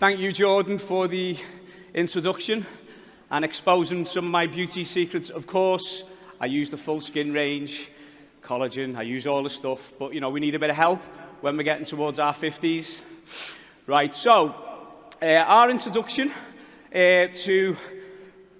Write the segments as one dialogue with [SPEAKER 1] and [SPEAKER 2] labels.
[SPEAKER 1] Thank you, Jordan, for the introduction and exposing some of my beauty secrets. Of course, I use the full skin range, collagen, I use all the stuff, but we need a bit of help when we're getting towards our 50s. Right, so our introduction to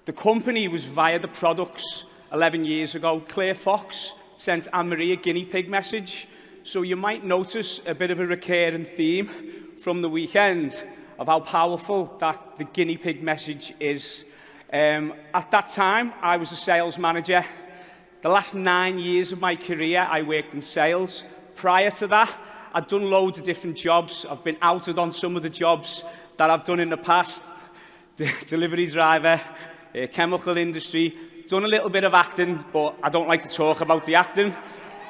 [SPEAKER 1] the company was via the products 11 years ago. Claire Fox sent Anne-Marie a guinea pig message. So you might notice a bit of a recurring theme from the weekend of how powerful that the guinea pig message is. At that time, I was a sales manager. The last 9 years of my career, I worked in sales. Prior to that, I'd done loads of different jobs. I've been outed on some of the jobs that I've done in the past. Delivery driver, chemical industry, done a little bit of acting, but I don't like to talk about the acting.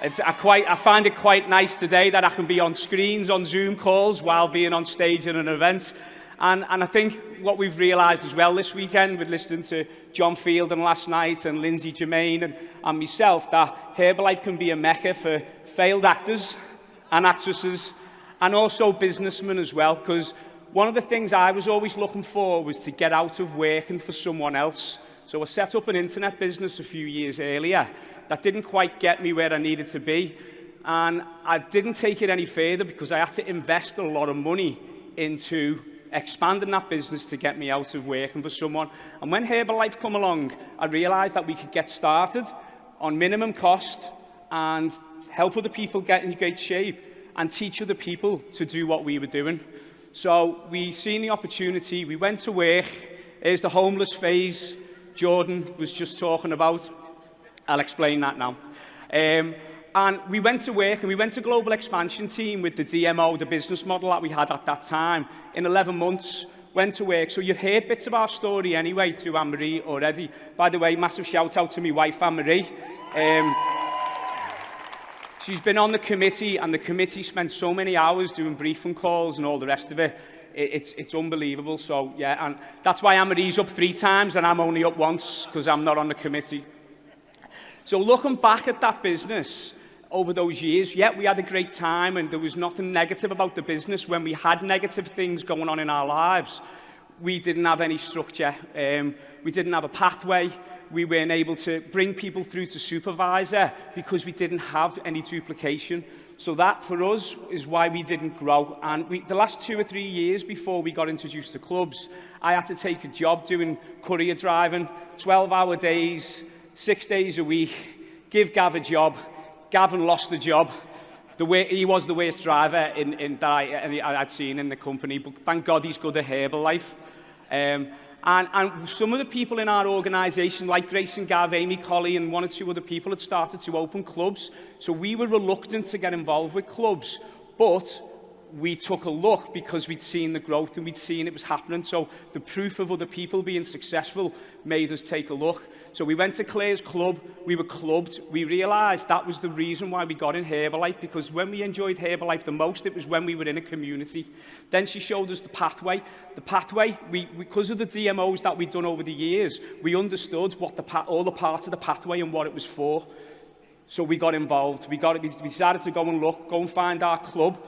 [SPEAKER 1] I find it quite nice today that I can be on screens, on Zoom calls, while being on stage at an event. And I think what we've realised as well this weekend, with listening to John Field and last night, and Lindsay Germain and myself, that Herbalife can be a mecca for failed actors and actresses, and also businessmen as well, because one of the things I was always looking for was to get out of working for someone else. So I set up an internet business a few years earlier that didn't quite get me where I needed to be. And I didn't take it any further because I had to invest a lot of money into expanding that business to get me out of working for someone. And when Herbalife come along, I realised that we could get started on minimum cost and help other people get in great shape and teach other people to do what we were doing. So we seen the opportunity, we went to work. Here's the homeless phase Jordan was just talking about. I'll explain that now. And we went to work, and we went to global expansion team with the DMO, the business model that we had at that time. In 11 months, went to work. So you've heard bits of our story anyway through Anne-Marie already. By the way, massive shout out to my wife, Anne-Marie. She's been on the committee, and the committee spent so many hours doing briefing calls and all the rest of it. It's unbelievable. So, yeah, and that's why Anne-Marie's up 3 times and I'm only up once, because I'm not on the committee. So looking back at that business over those years, yeah, we had a great time, and there was nothing negative about the business. When we had negative things going on in our lives, we didn't have any structure. We didn't have a pathway. We weren't able to bring people through to supervisor because we didn't have any duplication. So that, for us, is why we didn't grow. And the last 2 or 3 years before we got introduced to clubs, I had to take a job doing courier driving, 12-hour days, 6 days a week, give Gav a job. Gavin lost the job. He was the worst driver that I'd seen in the company, but thank God he's good at Herbalife. And some of the people in our organisation, like Grace and Gav, Amy Colley, and 1 or 2 other people, had started to open clubs. So we were reluctant to get involved with clubs, but we took a look because we'd seen the growth and we'd seen it was happening. So the proof of other people being successful made us take a look. So we went to Claire's club, we were clubbed. We realised that was the reason why we got in Herbalife, because when we enjoyed Herbalife the most, it was when we were in a community. Then she showed us the pathway. The pathway, because of the DMOs that we'd done over the years, we understood what all the parts of the pathway and what it was for. So we got involved. We decided to go and look, go and find our club.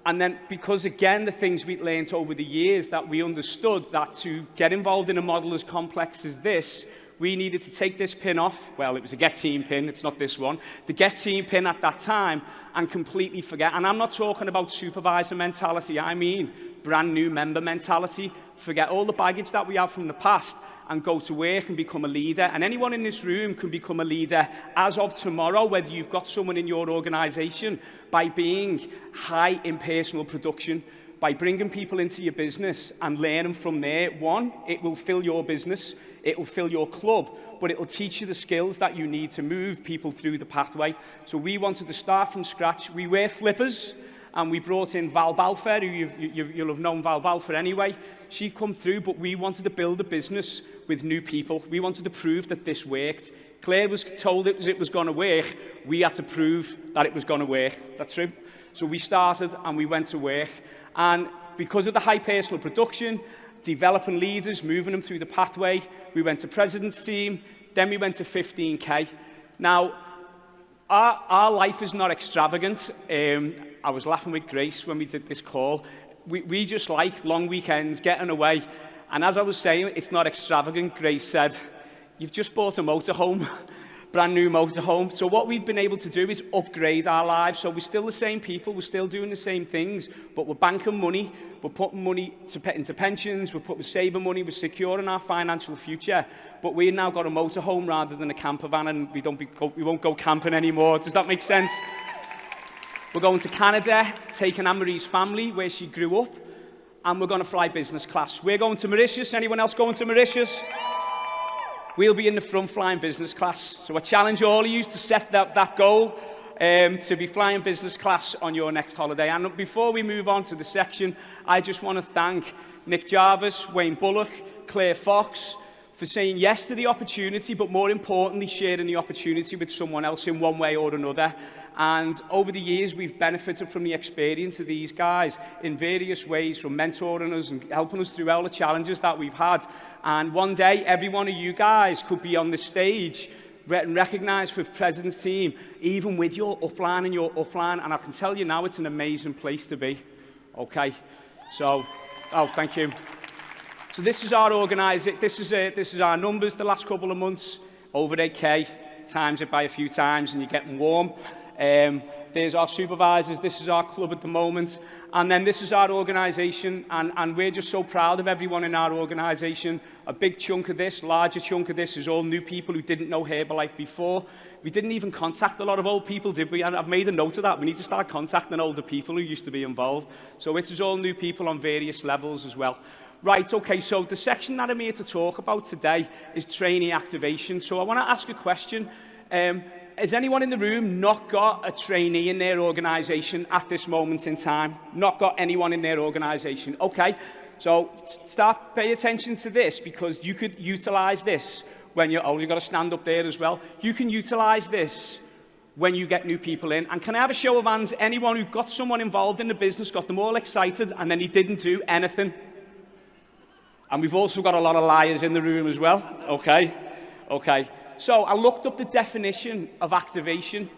[SPEAKER 1] And then, because again, the things we'd learned over the years, that we understood that to get involved in a model as complex as this, we needed to take this pin off. Well, it was a Get Team pin, it's not this one. The Get Team pin at that time, and completely forget. And I'm not talking about supervisor mentality, I mean brand new member mentality. Forget all the baggage that we have from the past and go to work and become a leader. And anyone in this room can become a leader as of tomorrow, whether you've got someone in your organisation, by being high in personal production, by bringing people into your business and learning from there. One, it will fill your business, it will fill your club, but it will teach you the skills that you need to move people through the pathway. So we wanted to start from scratch. We were flippers, and we brought in Val Balfour, who you'll have known Val Balfour anyway. She come through, but we wanted to build a business with new people. We wanted to prove that this worked. Claire was told it was going to work. We had to prove that it was going to work. That's true. So we started and we went to work. And because of the high personal production, developing leaders, moving them through the pathway, we went to president's team, then we went to 15K. Now, our life is not extravagant. I was laughing with Grace when we did this call. we just like long weekends, getting away. And as I was saying, it's not extravagant. Grace said, you've just bought a motorhome, brand new motorhome. So what we've been able to do is upgrade our lives. So we're still the same people, we're still doing the same things, but we're banking money, we're putting money into pensions, we're saving money, we're securing our financial future. But we've now got a motorhome rather than a camper van, and we won't go camping anymore. Does that make sense? We're going to Canada, taking Anne-Marie's family where she grew up, and we're going to fly business class. We're going to Mauritius. Anyone else going to Mauritius? We'll be in the front flying business class. So I challenge all of you to set that goal to be flying business class on your next holiday. And before we move on to the section, I just want to thank Nick Jarvis, Wayne Bullock, Claire Fox for saying yes to the opportunity, but more importantly, sharing the opportunity with someone else in one way or another. And over the years, we've benefited from the experience of these guys in various ways, from mentoring us and helping us through all the challenges that we've had. And one day, every one of you guys could be on the stage and recognised for the President's team, even with your upline and your upline. And I can tell you now, it's an amazing place to be. Okay, so, thank you. So this is our organisation. This is our numbers the last couple of months, over 8K, times it by a few times, and you're getting warm. There's our supervisors, this is our club at the moment, and then this is our organisation, and we're just so proud of everyone in our organisation. A big chunk of this, larger chunk of this, is all new people who didn't know Herbalife before. We didn't even contact a lot of old people, did we? And I've made a note of that. We need to start contacting older people who used to be involved. So it is all new people on various levels as well. Right, okay, so the section that I'm here to talk about today is trainee activation. So I want to ask a question. Has anyone in the room not got a trainee in their organisation at this moment in time? Not got anyone in their organisation? Okay, so pay attention to this, because you could utilise this when you've got to stand up there as well. You can utilise this when you get new people in. And can I have a show of hands, anyone who got someone involved in the business, got them all excited, and then he didn't do anything? And we've also got a lot of liars in the room as well. Okay, okay. So I looked up the definition of activation,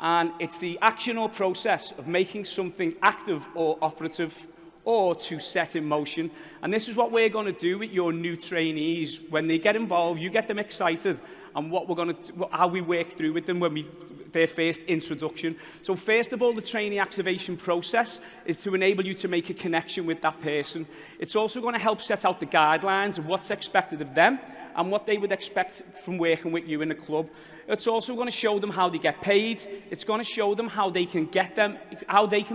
[SPEAKER 1] and it's the action or process of making something active or operative, or to set in motion. And this is what we're going to do with your new trainees. When they get involved, you get them excited, and what we're going to, how we work through with them their first introduction. So first of all, the trainee activation process is to enable you to make a connection with that person. It's also going to help set out the guidelines of what's expected of them and what they would expect from working with you in the club. It's also going to show them how they get paid. It's going to show them how they can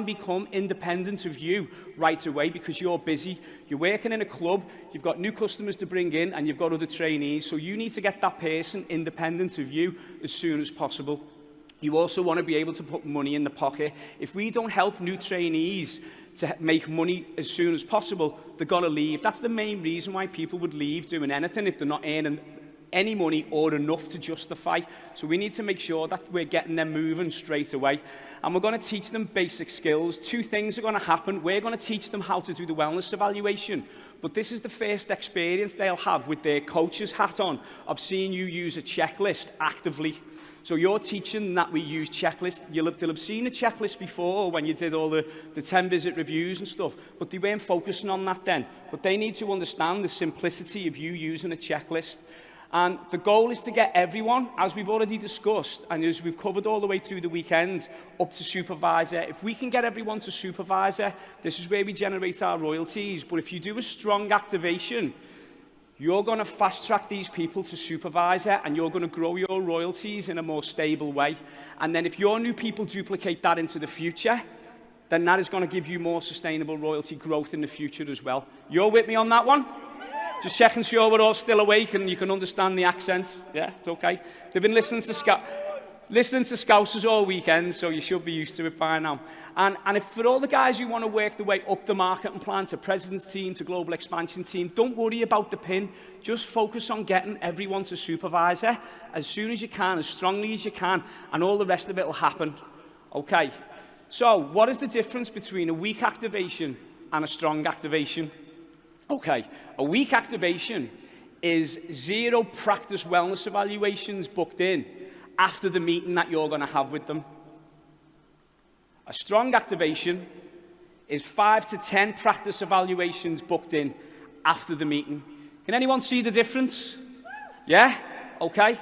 [SPEAKER 1] become independent of you right away, because you're busy. You're working in a club, you've got new customers to bring in, and you've got other trainees. So you need to get that person independent of you as soon as possible. You also want to be able to put money in the pocket. If we don't help new trainees to make money as soon as possible, they're going to leave. That's the main reason why people would leave doing anything if they're not earning any money or enough to justify. So we need to make sure that we're getting them moving straight away. And we're going to teach them basic skills. Two things are going to happen. We're going to teach them how to do the wellness evaluation. But this is the first experience they'll have with their coach's hat on of seeing you use a checklist actively. So you're teaching that we use checklists. They'll have seen a checklist before when you did all the 10-visit reviews and stuff, but they weren't focusing on that then. But they need to understand the simplicity of you using a checklist. And the goal is to get everyone, as we've already discussed, and as we've covered all the way through the weekend, up to supervisor. If we can get everyone to supervisor, this is where we generate our royalties. But if you do a strong activation, you're going to fast-track these people to supervisor, and you're going to grow your royalties in a more stable way. And then if your new people duplicate that into the future, then that is going to give you more sustainable royalty growth in the future as well. You're with me on that one? Just checking sure we're all still awake and you can understand the accent. Yeah, it's okay. They've been listening to Scousers all weekend, so you should be used to it by now. And if for all the guys who want to work their way up the marketing plan to President's team, to Global Expansion team, don't worry about the pin. Just focus on getting everyone to supervisor as soon as you can, as strongly as you can, and all the rest of it will happen. Okay, so what is the difference between a weak activation and a strong activation? Okay, a weak activation is 0 practice wellness evaluations booked in after the meeting that you're going to have with them. A strong activation is 5 to 10 practice evaluations booked in after the meeting. Can anyone see the difference? Yeah? Okay.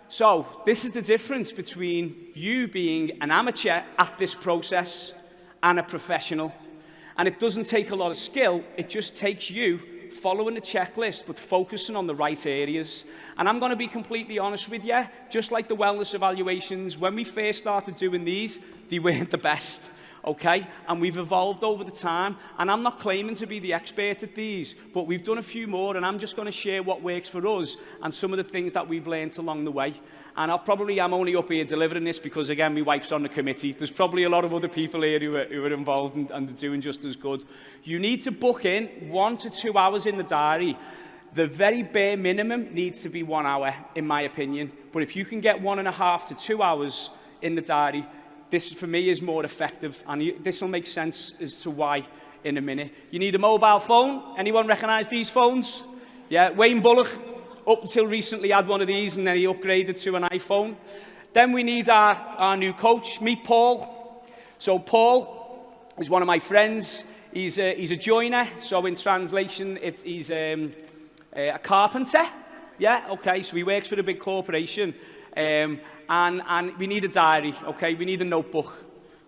[SPEAKER 1] So this is the difference between you being an amateur at this process and a professional. And it doesn't take a lot of skill, it just takes you following the checklist, but focusing on the right areas. And I'm going to be completely honest with you, just like the wellness evaluations, when we first started doing these, they weren't the best. Okay, and we've evolved over the time, and I'm not claiming to be the expert at these, but we've done a few more, and I'm just going to share what works for us and some of the things that we've learned along the way. And I'm only up here delivering this because, again, my wife's on the committee. There's probably a lot of other people here who are involved and are doing just as good. You need to book in 1 to 2 hours in the diary. The very bare minimum needs to be 1 hour, in my opinion. But if you can get 1.5 to 2 hours in the diary, this, for me, is more effective, and this will make sense as to why in a minute. You need a mobile phone. Anyone recognise these phones? Yeah, Wayne Bullock, up until recently, had one of these, and then he upgraded to an iPhone. Then we need our new coach. Meet Paul. So Paul is one of my friends. He's a joiner, so in translation, he's a carpenter. Yeah, okay, so he works for a big corporation. And we need a diary, okay? We need a notebook,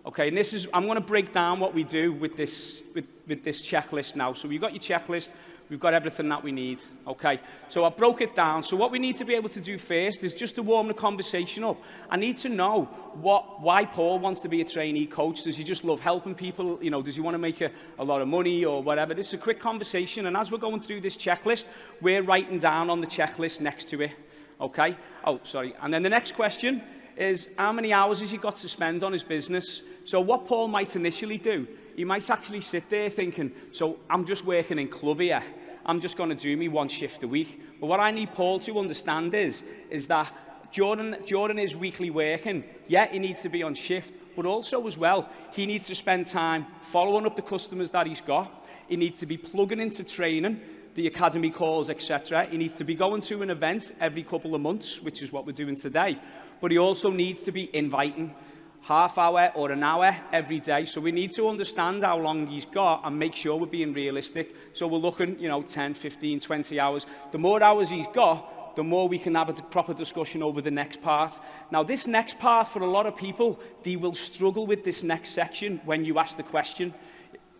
[SPEAKER 1] okay? And I'm going to break down what we do with this checklist now. So we've got your checklist, we've got everything that we need, okay? So I broke it down. So what we need to be able to do first is just to warm the conversation up. I need to know why Paul wants to be a trainee coach. Does he just love helping people? You know, does he want to make a lot of money or whatever? This is a quick conversation, and as we're going through this checklist, we're writing down on the checklist next to it. Okay? Oh, sorry. And then the next question is, how many hours has he got to spend on his business? So what Paul might initially do, he might actually sit there thinking, so I'm just working in club here. I'm just going to do me 1 shift a week. But what I need Paul to understand is that during his weekly working, yeah, he needs to be on shift, but also as well, he needs to spend time following up the customers that he's got. He needs to be plugging into training, the academy calls, etc. He needs to be going to an event every couple of months, which is what we're doing today. But he also needs to be inviting half hour or an hour every day. So we need to understand how long he's got and make sure we're being realistic. So we're looking, 10, 15, 20 hours. The more hours he's got, the more we can have a proper discussion over the next part. Now, this next part, for a lot of people, they will struggle with this next section when you ask the question.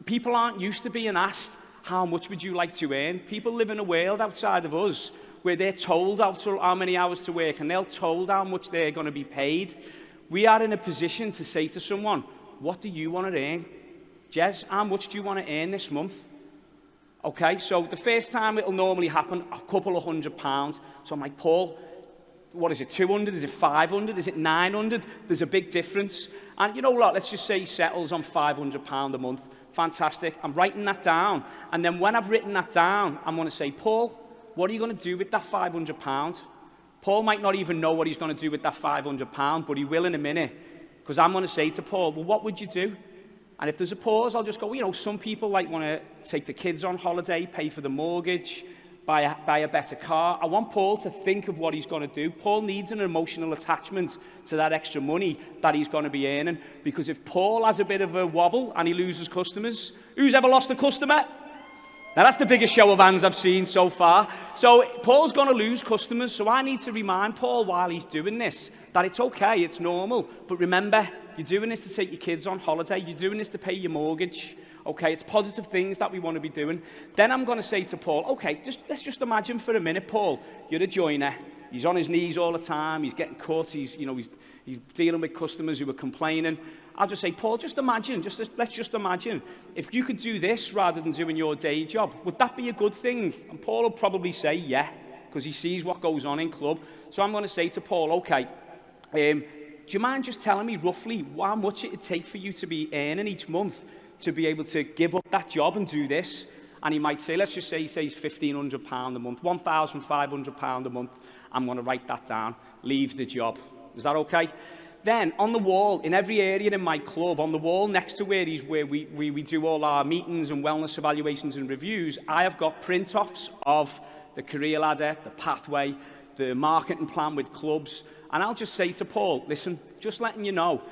[SPEAKER 1] People aren't used to being asked, how much would you like to earn? People live in a world outside of us where they're told how many hours to work, and they're told how much they're going to be paid. We are in a position to say to someone, what do you want to earn? Jez, how much do you want to earn this month? Okay, so the first time it'll normally happen, a couple of £100. So I'm like, Paul, what is it, 200? Is it 500? Is it 900? There's a big difference. And you know what, let's just say he settles on £500 a month. Fantastic. I'm writing that down. And then when I've written that down, I'm going to say, Paul, what are you going to do with that £500? Paul might not even know what he's going to do with that £500, but he will in a minute. Because I'm going to say to Paul, well, what would you do? And if there's a pause, I'll just go, some people like want to take the kids on holiday, pay for the mortgage, buy a better car. I want Paul to think of what he's going to do. Paul needs an emotional attachment to that extra money that he's going to be earning. Because if Paul has a bit of a wobble and he loses customers, who's ever lost a customer? Now, that's the biggest show of hands I've seen so far. So Paul's going to lose customers, so I need to remind Paul while he's doing this that it's okay, it's normal. But remember, you're doing this to take your kids on holiday. You're doing this to pay your mortgage. Okay, it's positive things that we want to be doing. Then I'm going to say to Paul, okay, let's just imagine for a minute, Paul, you're a joiner. He's on his knees all the time. He's getting cut. He's dealing with customers who are complaining. I'll just say, Paul, just imagine, let's just imagine, if you could do this rather than doing your day job, would that be a good thing? And Paul will probably say, yeah, because he sees what goes on in club. So I'm going to say to Paul, okay, do you mind just telling me roughly how much it would take for you to be earning each month to be able to give up that job and do this? And he might say, let's just say he says £1,500 a month, £1,500 a month. I'm going to write that down, leave the job. Is that okay? Then on the wall, in every area in my club, on the wall next to where we do all our meetings and wellness evaluations and reviews, I have got print-offs of the career ladder, the pathway, the marketing plan with clubs. And I'll just say to Paul, listen, just letting you know,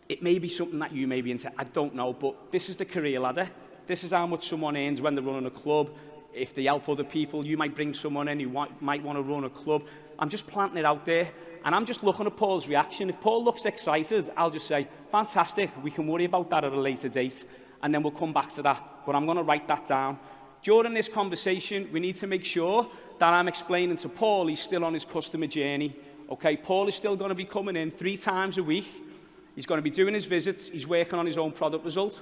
[SPEAKER 1] It may be something that you may be into, I don't know, but this is the career ladder. This is how much someone earns when they're running a club. If they help other people, you might bring someone in who might want to run a club. I'm just planting it out there, and I'm just looking at Paul's reaction. If Paul looks excited, I'll just say, fantastic, we can worry about that at a later date, and then we'll come back to that. But I'm going to write that down. During this conversation, we need to make sure that I'm explaining to Paul he's still on his customer journey. Okay, Paul is still going to be coming in 3 times a week. He's going to be doing his visits. He's working on his own product result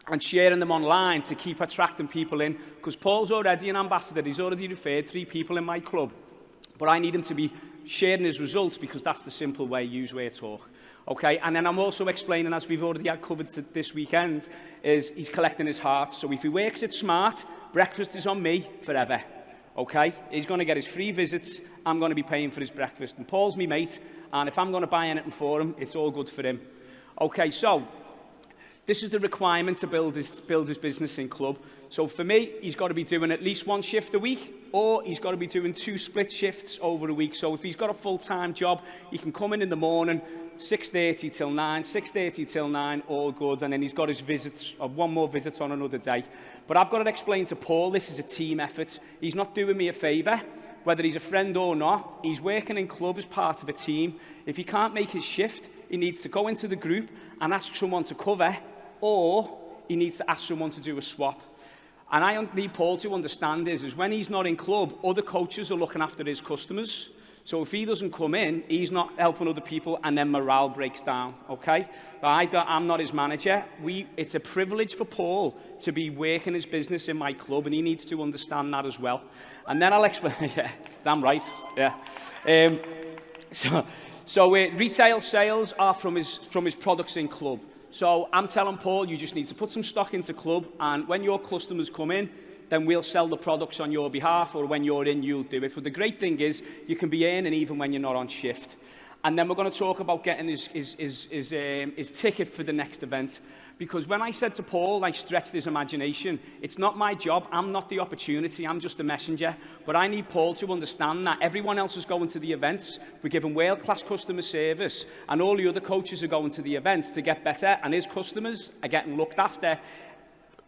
[SPEAKER 1] and sharing them online to keep attracting people in, because Paul's already an ambassador. He's already referred 3 people in my club, but I need him to be sharing his results, because that's the simple way, use where talk. Okay, and then I'm also explaining, as we've already had covered this weekend, is he's collecting his heart. So if he works it smart, breakfast is on me forever. Okay, he's going to get his free visits. I'm going to be paying for his breakfast, and Paul's me mate, and if I'm going to buy anything for him, it's all good for him. Okay, so this is the requirement to build his business in club. So for me, he's got to be doing at least 1 shift a week, or he's got to be doing 2 split shifts over a week. So if he's got a full-time job, he can come in the morning, 6:30 till 9, 6:30 till 9, all good, and then he's got his visits, or 1 more visit on another day. But I've got to explain to Paul, this is a team effort. He's not doing me a favour, whether he's a friend or not. He's working in club as part of a team. If he can't make his shift, he needs to go into the group and ask someone to cover, or he needs to ask someone to do a swap. And I need Paul to understand is when he's not in club, other coaches are looking after his customers. So if he doesn't come in, he's not helping other people, and then morale breaks down, okay? I'm not his manager. It's a privilege for Paul to be working his business in my club, and he needs to understand that as well. And then I'll explain, yeah, damn right, yeah. So retail sales are from his products in club. So I'm telling Paul, you just need to put some stock into club, and when your customers come in, then we'll sell the products on your behalf, or when you're in, you'll do it. But the great thing is, you can be earning even when you're not on shift. And then we're going to talk about getting his ticket for the next event. Because when I said to Paul, I stretched his imagination. It's not my job. I'm not the opportunity. I'm just a messenger. But I need Paul to understand that everyone else is going to the events. We're giving world-class customer service. And all the other coaches are going to the events to get better. And his customers are getting looked after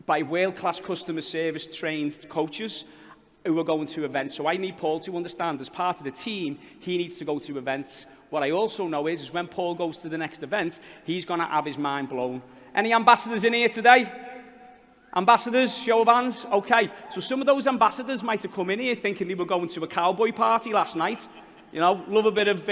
[SPEAKER 1] by world-class customer service trained coaches who are going to events. So I need Paul to understand, as part of the team, he needs to go to events. What I also know is when Paul goes to the next event, he's going to have his mind blown. Any ambassadors in here today? Ambassadors, show of hands. Okay, so some of those ambassadors might have come in here thinking they were going to a cowboy party last night. You know, love a bit of,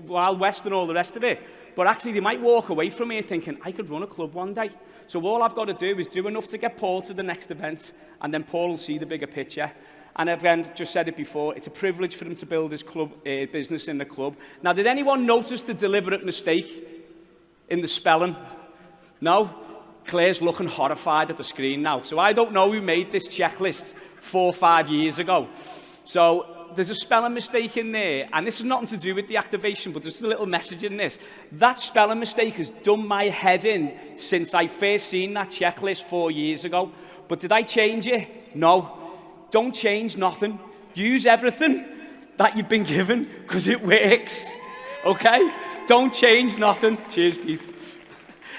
[SPEAKER 1] Wild West and all the rest of it. But actually, they might walk away from here thinking, I could run a club one day. So all I've got to do is do enough to get Paul to the next event, and then Paul will see the bigger picture. And again, just said it before, it's a privilege for him to build his club business in the club. Now, did anyone notice the deliberate mistake in the spelling? No? Claire's looking horrified at the screen now. So I don't know who made this checklist 4 or 5 years ago. So there's a spelling mistake in there, and this is nothing to do with the activation, but there's a little message in this. That spelling mistake has done my head in since I first seen that checklist 4 years ago. But did I change it? No. Don't change nothing. Use everything that you've been given, because it works. Okay? Don't change nothing. Cheers, Pete.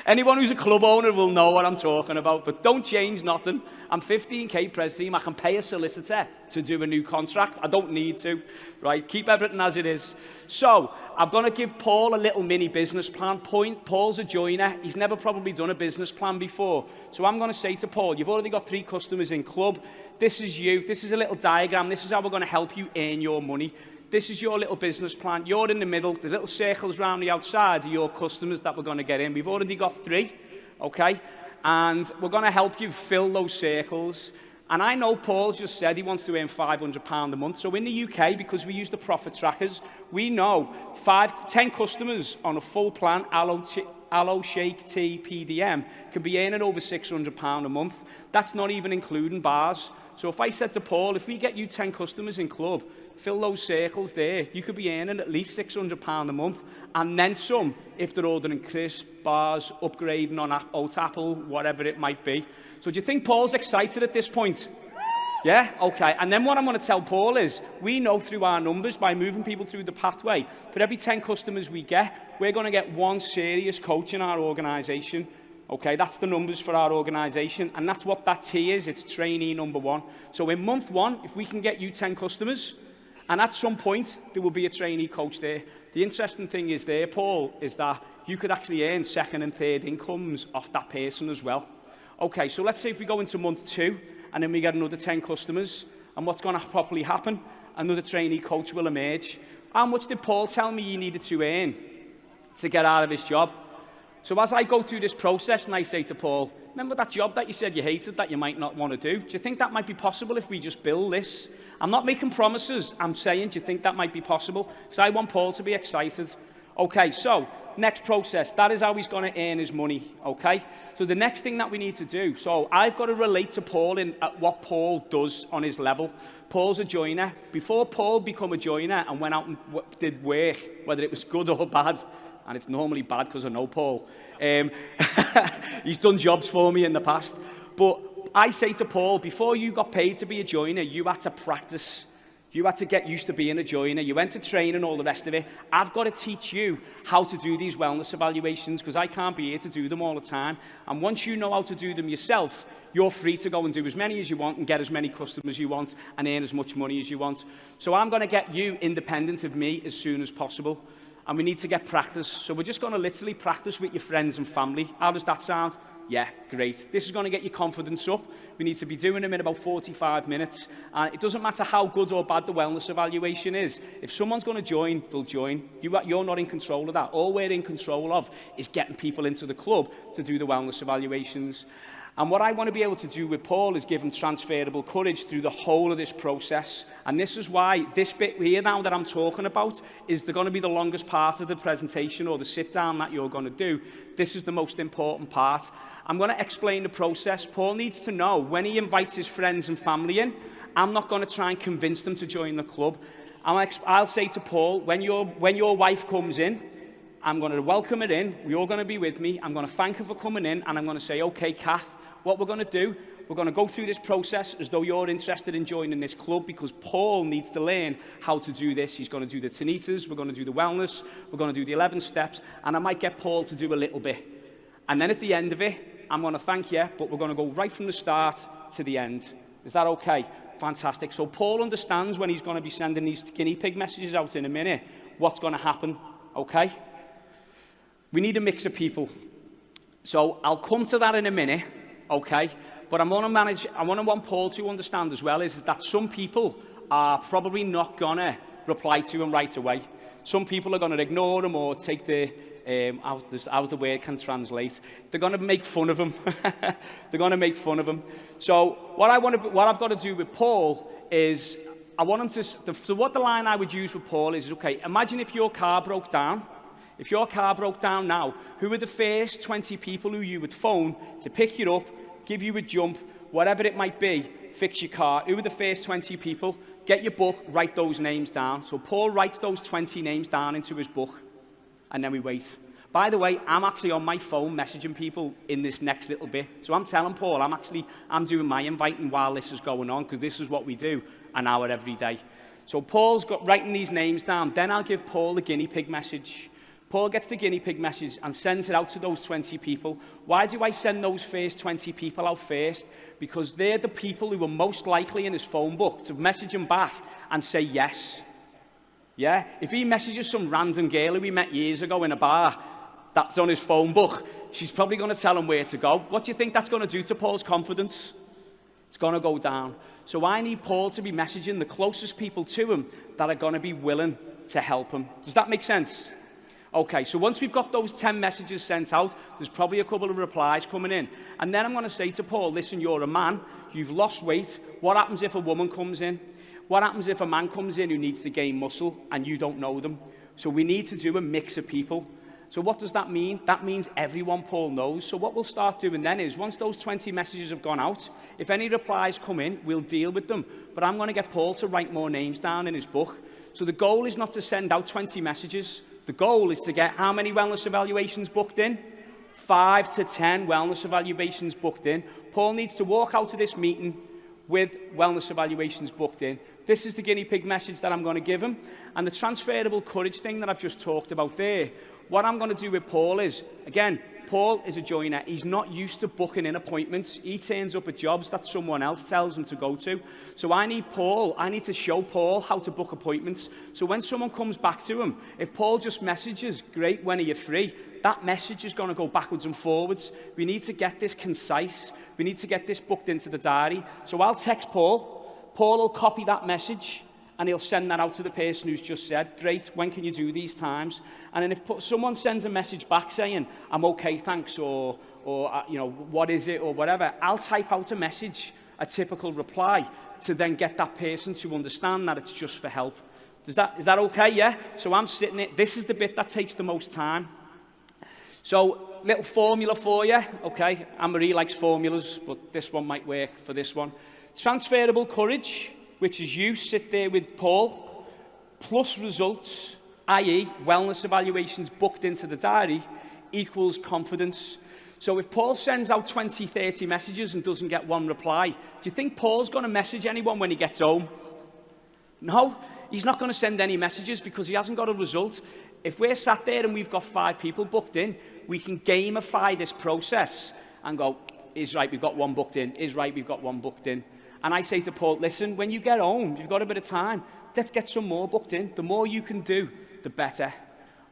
[SPEAKER 1] Anyone who's a club owner will know what I'm talking about, but don't change nothing. I'm 15k press team. I can pay a solicitor to do a new contract. I don't need to, right? Keep everything as it is. So I'm going to give Paul a little mini business plan. Paul's a joiner. He's never probably done a business plan before. So I'm going to say to Paul, you've already got 3 customers in club. This is you. This is a little diagram. This is how we're going to help you earn your money. This is your little business plan. You're in the middle. The little circles around the outside are your customers that we're going to get in. We've already got 3, okay? And we're going to help you fill those circles. And I know Paul's just said he wants to earn £500 a month. So in the UK, because we use the profit trackers, we know 10 customers on a full plan, aloe, shake, tea, PDM, can be earning over £600 a month. That's not even including bars. So if I said to Paul, if we get you 10 customers in club, fill those circles there, you could be earning at least £600 a month, and then some if they're ordering crisps, bars, upgrading on oat apple, whatever it might be. So do you think Paul's excited at this point? Yeah, okay. And then what I'm going to tell Paul is, we know through our numbers, by moving people through the pathway, for every 10 customers we get, we're going to get one serious coach in our organisation. Okay, that's the numbers for our organisation, and that's what that T is. It's trainee number 1. So in month 1, if we can get you 10 customers, and at some point, there will be a trainee coach there. The interesting thing is there, Paul, is that you could actually earn second and third incomes off that person as well. Okay, so let's say if we go into month 2, and then we get another 10 customers, and what's going to probably happen? Another trainee coach will emerge. How much did Paul tell me he needed to earn to get out of his job? So as I go through this process and I say to Paul, remember that job that you said you hated that you might not want to do? Do you think that might be possible if we just build this? I'm not making promises. I'm saying, do you think that might be possible? Because I want Paul to be excited. Okay, so next process, that is how he's going to earn his money, okay? So the next thing that we need to do, so I've got to relate to Paul in what Paul does on his level. Paul's a joiner. Before Paul became a joiner and went out and did work, whether it was good or bad, and it's normally bad because I know Paul, he's done jobs for me in the past, but I say to Paul, before you got paid to be a joiner, you had to practice. You had to get used to being a joiner. You went to train and all the rest of it. I've got to teach you how to do these wellness evaluations because I can't be here to do them all the time. And once you know how to do them yourself, you're free to go and do as many as you want and get as many customers as you want and earn as much money as you want. So I'm going to get you independent of me as soon as possible. And we need to get practice. So we're just going to literally practice with your friends and family. How does that sound? Yeah, great. This is going to get your confidence up. We need to be doing them in about 45 minutes. And it doesn't matter how good or bad the wellness evaluation is. If someone's going to join, they'll join. You're not in control of that. All we're in control of is getting people into the club to do the wellness evaluations. And what I want to be able to do with Paul is give him transferable courage through the whole of this process. And this is why this bit here now that I'm talking about is going to be the longest part of the presentation or the sit down that you're going to do. This is the most important part. I'm going to explain the process. Paul needs to know when he invites his friends and family in, I'm not going to try and convince them to join the club. I'll say to Paul, when your wife comes in, I'm going to welcome her in. You're going to be with me. I'm going to thank her for coming in. And I'm going to say, okay, Kath, what we're going to do, we're going to go through this process as though you're interested in joining this club because Paul needs to learn how to do this. He's going to do the tinnitus, we're going to do the wellness, we're going to do the 11 steps, and I might get Paul to do a little bit. And then at the end of it, I'm going to thank you, but we're going to go right from the start to the end. Is that okay? Fantastic. So Paul understands when he's going to be sending these guinea pig messages out in a minute, what's going to happen, okay? We need a mix of people. So I'll come to that in a minute. Okay, but I want Paul to understand as well is that some people are probably not going to reply to him right away. Some people are going to ignore him or take the, how's the word can translate, they're going to make fun of him. They're going to make fun of him. So what I've got to do with Paul is, I want him to, so what the line I would use with Paul is, okay, imagine if your car broke down. If your car broke down now, who are the first 20 people who you would phone to pick you up, give you a jump, whatever it might be, fix your car? Who are the first 20 people? Get your book, write those names down. So Paul writes those 20 names down into his book, and then we wait. By the way, I'm actually on my phone messaging people in this next little bit. So I'm telling Paul, I'm doing my inviting while this is going on, because this is what we do an hour every day. So Paul's got writing these names down. Then I'll give Paul the guinea pig message. Paul gets the guinea pig message and sends it out to those 20 people. Why do I send those first 20 people out first? Because they're the people who are most likely in his phone book to message him back and say yes. Yeah? If he messages some random girl who we met years ago in a bar that's on his phone book, she's probably going to tell him where to go. What do you think that's going to do to Paul's confidence? It's going to go down. So I need Paul to be messaging the closest people to him that are going to be willing to help him. Does that make sense? Okay, so once we've got those 10 messages sent out, there's probably a couple of replies coming in. And then I'm going to say to Paul, listen, you're a man, you've lost weight. What happens if a woman comes in? What happens if a man comes in who needs to gain muscle and you don't know them? So we need to do a mix of people. So what does that mean? That means everyone Paul knows. So what we'll start doing then is, once those 20 messages have gone out, if any replies come in, we'll deal with them. But I'm going to get Paul to write more names down in his book. So the goal is not to send out 20 messages. The goal is to get how many wellness evaluations booked in? 5 to 10 wellness evaluations booked in. Paul needs to walk out of this meeting with wellness evaluations booked in. This is the guinea pig message that I'm going to give him. And the transferable courage thing that I've just talked about there, what I'm going to do with Paul is, again, Paul is a joiner. He's not used to booking in appointments. He turns up at jobs that someone else tells him to go to. So I need to show Paul how to book appointments. So when someone comes back to him, if Paul just messages, great, when are you free? That message is going to go backwards and forwards. We need to get this concise. We need to get this booked into the diary. So I'll text Paul. Paul will copy that message and he'll send that out to the person who's just said, great, when can you do these times? And then if someone sends a message back saying, I'm okay, thanks, or you know, what is it, or whatever, I'll type out a message, a typical reply, to then get that person to understand that it's just for help. Is that okay, yeah? So I'm sitting it. This is the bit that takes the most time. So, little formula for you, okay? Anne-Marie likes formulas, but this one might work for this one. Transferable courage, which is you sit there with Paul, plus results, i.e. wellness evaluations booked into the diary, equals confidence. So if Paul sends out 20, 30 messages and doesn't get one reply, do you think Paul's going to message anyone when he gets home? No, he's not going to send any messages because he hasn't got a result. If we're sat there and we've got 5 people booked in, we can gamify this process and go, is right, we've got one booked in, is right, we've got one booked in. And I say to Paul, listen, when you get home, you've got a bit of time, let's get some more booked in. The more you can do, the better.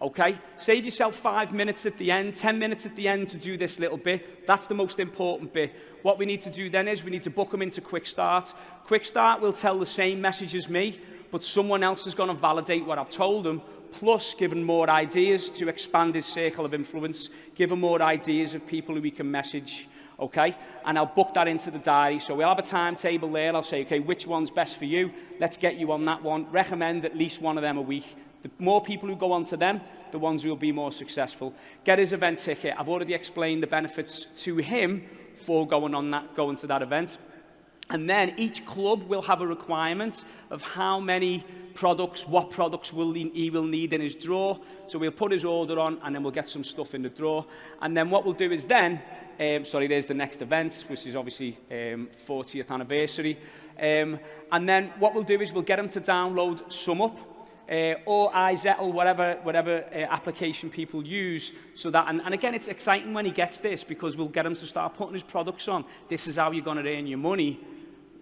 [SPEAKER 1] Okay? Save yourself 5 minutes at the end, 10 minutes at the end to do this little bit. That's the most important bit. What we need to do then is we need to book them into Quick Start. Quick Start will tell the same message as me, but someone else is going to validate what I've told them, plus give him more ideas to expand his circle of influence, give him more ideas of people who we can message. Okay, and I'll book that into the diary. So we'll have a timetable there. I'll say, okay, which one's best for you? Let's get you on that one. Recommend at least one of them a week. The more people who go on to them, the ones who will be more successful. Get his event ticket. I've already explained the benefits to him for going to that event. And then each club will have a requirement of how many products, what products he will need in his drawer. So we'll put his order on and then we'll get some stuff in the drawer. And then what we'll do is then, there's the next event, which is obviously 40th anniversary. And then what we'll do is we'll get him to download SumUp or iZettle, whatever application people use. So that, and again, it's exciting when he gets this because we'll get him to start putting his products on. This is how you're going to earn your money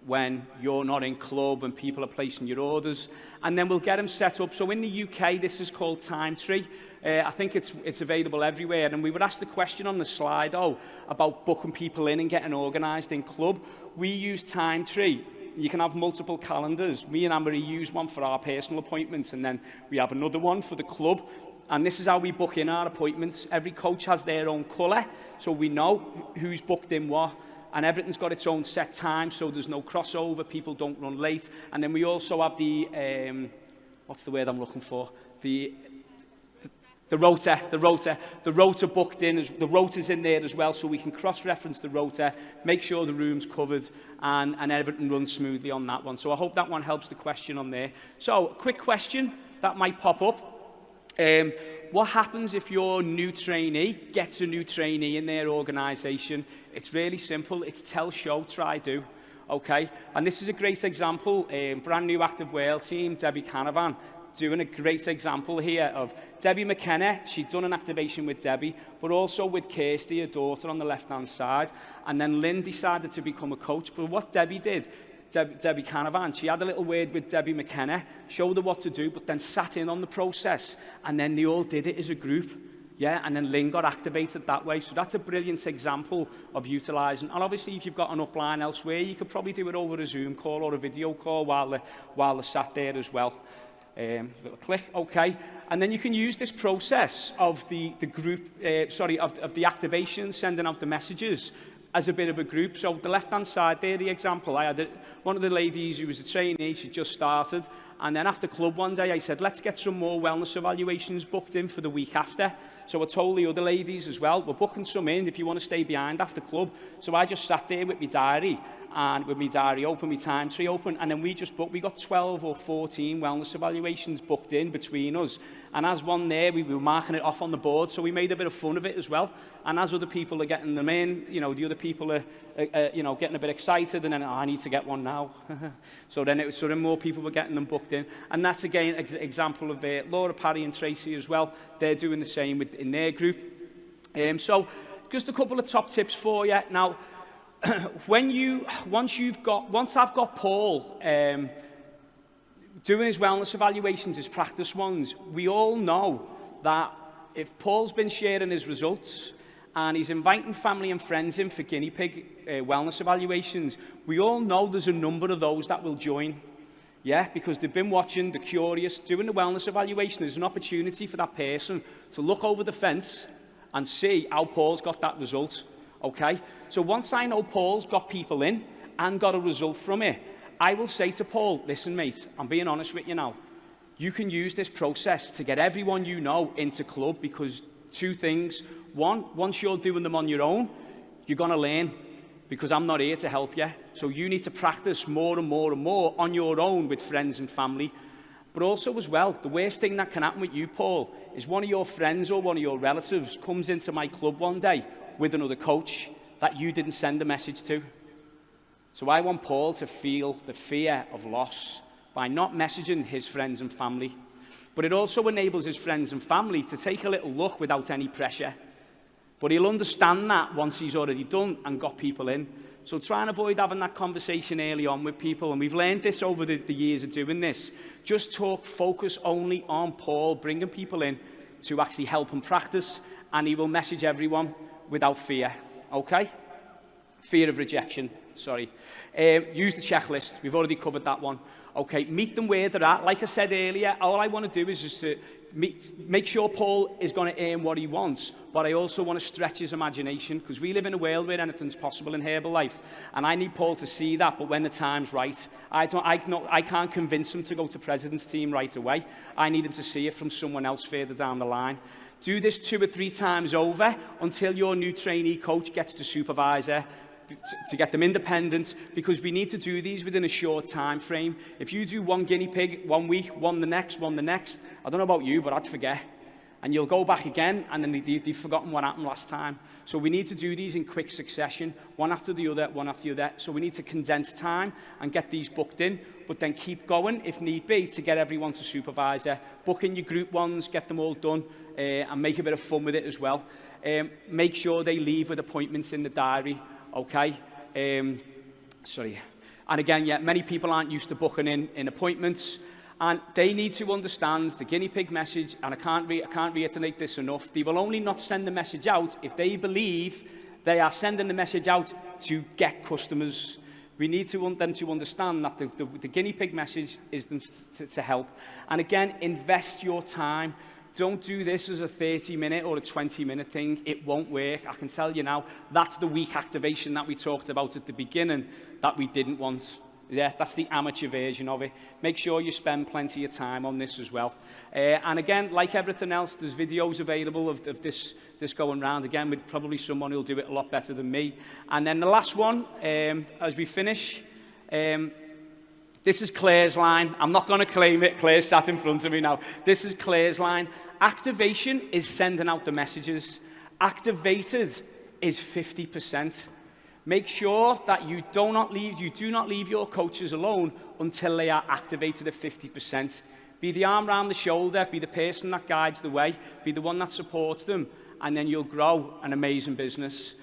[SPEAKER 1] when you're not in club and people are placing your orders. And then we'll get them set up. So in the UK, this is called Time Tree. I think it's available everywhere. And we were asked a question on the slide, about booking people in and getting organised in club. We use Time Tree. You can have multiple calendars. Me and Anne-Marie use one for our personal appointments, and then we have another one for the club. And this is how we book in our appointments. Every coach has their own colour, so we know who's booked in what. And everything's got its own set time, so there's no crossover, people don't run late. And then we also have the, what's the word I'm looking for? The rota booked in, the rota's in there as well, so we can cross-reference the rota, make sure the room's covered, and everything runs smoothly on that one. So I hope that one helps the question on there. So, quick question that might pop up. What happens if your new trainee gets a new trainee in their organisation? It's really simple. It's tell, show, try, do. Okay? And this is a great example. Brand new Active World team, Debbie Canavan, doing a great example here of Debbie McKenna. She'd done an activation with Debbie, but also with Kirsty, her daughter, on the left-hand side. And then Lynn decided to become a coach. But what Debbie did, Debbie Canavan, she had a little word with Debbie McKenna, showed her what to do, but then sat in on the process. And then they all did it as a group. Yeah, and then Lynn got activated that way. So that's a brilliant example of utilising. And obviously, if you've got an upline elsewhere, you could probably do it over a Zoom call or a video call while they're sat there as well. Little click, okay. And then you can use this process of the group, of the activation, sending out the messages as a bit of a group. So the left-hand side there, the example, I had one of the ladies who was a trainee, she just started. And then after club one day, I said, let's get some more wellness evaluations booked in for the week after. So I told the other ladies as well, we're booking some in if you want to stay behind after club. So I just sat there with my diary and with my diary open, my time tree open, and then we just booked, we got 12 or 14 wellness evaluations booked in between us. And as one there, we were marking it off on the board, so we made a bit of fun of it as well. And as other people are getting them in, you know, the other people are you know, getting a bit excited, and then, oh, I need to get one now. So then more people were getting them booked in. And that's, again, an example of Laura, Parry and Tracy as well. They're doing the same in their group. So just a couple of top tips for you. Now, once I've got Paul doing his wellness evaluations, his practice ones, we all know that if Paul's been sharing his results and he's inviting family and friends in for guinea pig wellness evaluations, we all know there's a number of those that will join. Yeah, because they've been watching, they're curious. Doing the wellness evaluation is an opportunity for that person to look over the fence and see how Paul's got that result. Okay, so once I know Paul's got people in and got a result from it, I will say to Paul, listen mate, I'm being honest with you now, you can use this process to get everyone you know into club, because two things. One, once you're doing them on your own, you're going to learn, because I'm not here to help you. So you need to practice more and more and more on your own with friends and family. But also as well, the worst thing that can happen with you, Paul, is one of your friends or one of your relatives comes into my club one day with another coach that you didn't send a message to. So I want Paul to feel the fear of loss by not messaging his friends and family. But it also enables his friends and family to take a little look without any pressure. But he'll understand that once he's already done and got people in. So try and avoid having that conversation early on with people. And we've learned this over the years of doing this. Just focus only on Paul, bringing people in to actually help him practice. And he will message everyone without fear, okay? Fear of rejection, sorry. Use the checklist. We've already covered that one. Okay, meet them where they're at. Like I said earlier, all I want to do is just to make sure Paul is going to earn what he wants, but I also want to stretch his imagination, because we live in a world where anything's possible in Herbalife, and I need Paul to see that. But when the time's right, I can't convince him to go to president's team right away. I need him to see it from someone else further down the line. Do this 2 or 3 times over until your new trainee coach gets to supervisor, to get them independent, because we need to do these within a short time frame. If you do one guinea pig 1 week, one the next, I don't know about you, but I'd forget. And you'll go back again, and then they've forgotten what happened last time. So we need to do these in quick succession, one after the other, one after the other. So we need to condense time and get these booked in, but then keep going, if need be, to get everyone to supervisor. Book in your group ones, get them all done, and make a bit of fun with it as well. Make sure they leave with appointments in the diary, okay? Sorry. And again, yeah, many people aren't used to booking in appointments, and they need to understand the guinea pig message, and I can't reiterate this enough. They will only not send the message out if they believe they are sending the message out to get customers. We need to want them to understand that the guinea pig message is them to help. And again, invest your time. Don't do this as a 30-minute or a 20-minute thing. It won't work. I can tell you now, that's the weak activation that we talked about at the beginning that we didn't want. Yeah, that's the amateur version of it. Make sure you spend plenty of time on this as well. And again, like everything else, there's videos available of this going round. Again, with probably someone who'll do it a lot better than me. And then the last one, as we finish, this is Claire's line. I'm not going to claim it. Claire sat in front of me now. This is Claire's line. Activation is sending out the messages. Activated is 50%. Make sure that you do not leave your coaches alone until they are activated at 50%. Be the arm around the shoulder, be the person that guides the way, be the one that supports them, and then you'll grow an amazing business.